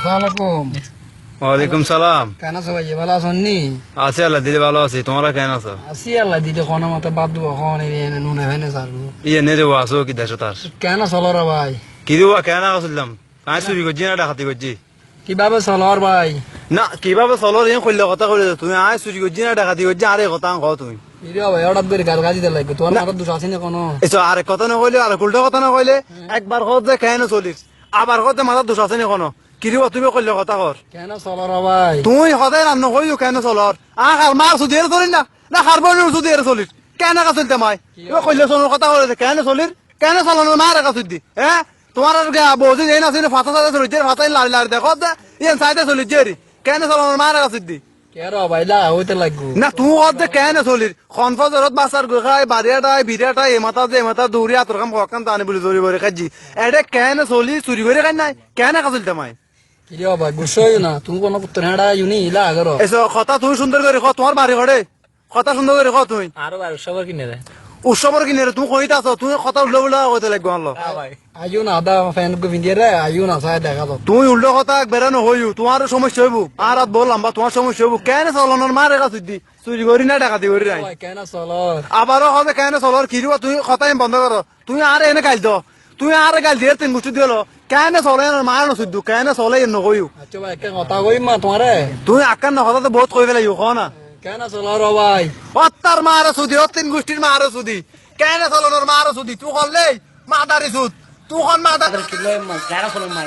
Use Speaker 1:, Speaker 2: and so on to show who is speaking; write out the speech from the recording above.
Speaker 1: আসসালামাইকুম।
Speaker 2: ওয়ালাইকুম সালাম।
Speaker 1: কেন আছো ভাই, ভালো আছো নি?
Speaker 2: আছি আল্লাহ দিদি ভালো আছি, তোমরা কেন আছো?
Speaker 1: আছি আল্লাহ দিদি, কোনো মতে বাদ দিব, কোনো নুনে ভেনে সারবো।
Speaker 2: ইয়ে নে দেবো আসো কি দেশো তার
Speaker 1: কেন চলো রে ভাই?
Speaker 2: কি দেবো কেন আসলাম? কাজ চুরি করছি না ডাকাতি করছি?
Speaker 1: কিভাবে চলো আর ভাই?
Speaker 2: না কিভাবে চলো রে কইলে কথা কইলে তুমি আয় চুরি করছি না ডাকাতি করছি আরে কথা কও তুমি।
Speaker 1: ইরে ভাই হঠাৎ করে গাল গাজি দিতে লাগবে, তোমার মাথার দোষ আছে না কোনো?
Speaker 2: এসো আরে কথা না কইলে আর উল্টা কথা না কইলে একবার কত যে কেন চলিস আবার কত মাথার দোষ আছে না কোনো? কি দিব তুমি কইলে কথা কর।
Speaker 1: কেন চলো রে ভাই?
Speaker 2: তুই সদায় রান্না কইও কেন চলর আর মার সুদি এর চলিস না না হারবনের সুদি এর চলিস কেন কা চলতে মাই তুমি কইলে চলো কথা কইলে কেন চলির কেন চলনের মার কা সুদি হ্যাঁ তোমার আর বউজি এই না সিনে ফাতা সাথে চলিস ফাতাই লাড়ি লাড়ি দেখো ইয়েন সাইতে চলিস জেরি কেন চলনের মার কা সুদি
Speaker 1: কে রে ভাই লা হইতে লাগবো
Speaker 2: না তুই অর্ধে কেন চলির খনফজরত বাসার গোখাই বাড়িয়াটাই বিরাটাই এমাতা যে এমাতা দৌড়ি আতর কাম হকাম তানি বলি জরি বরে খাজি এডে কেন চলি চুরি করে খাই নাই কেন কা চলতে মাই
Speaker 1: ইরে ভাই গুছাই না, তুমি কোনো পুত্র হেডা ইউনি ইলা আগরো।
Speaker 2: এসো কথা তুমি সুন্দর করে কও তোমার বাড়ি ঘরে কথা সুন্দর করে কও তুমি
Speaker 1: আরো ভাই সবার কিনে রে
Speaker 2: উৎসবর কিনে রে তুমি কইতা আছো তুমি কথা উল্টো উল্টা কইতে লাগবে আনলো
Speaker 1: ভাই। আইও না আদা ফ্যান গো ভিন্দিয়ে রে, আইও না সাই দেখা দাও।
Speaker 2: তুমি উল্টো কথা বেরানো হইউ তোমার সমস্যা হইব আর রাত বললাম বা তোমার সমস্যা হইব কেন চলনের মারে কাছে দি চুরি করি না ডাকাতি করি নাই
Speaker 1: ভাই কেন চলো?
Speaker 2: আবারও হবে কেন চলর কিরিবা তুমি কথাই বন্ধ করো তুমি আর এনে গাইল দাও তুমি আর গাইল দিয়ে তিন গুষ্টি দিল কেন চলে মার নসুদ্দু কেন চলে এনে কইউ
Speaker 1: আচ্ছা ভাই একটা কথা কইম মা তোমারে,
Speaker 2: তুমি আকার না কথা তো বহুত কই ফেলাই কো না
Speaker 1: কেন চলো রে ভাই?
Speaker 2: অত্তার মার সুদি তিন গুষ্টির মার সুদি কেন চলনের মার সুদি তুই করলে মাদারি সুদ তুই কোন মাদারি
Speaker 1: কেন চলো মার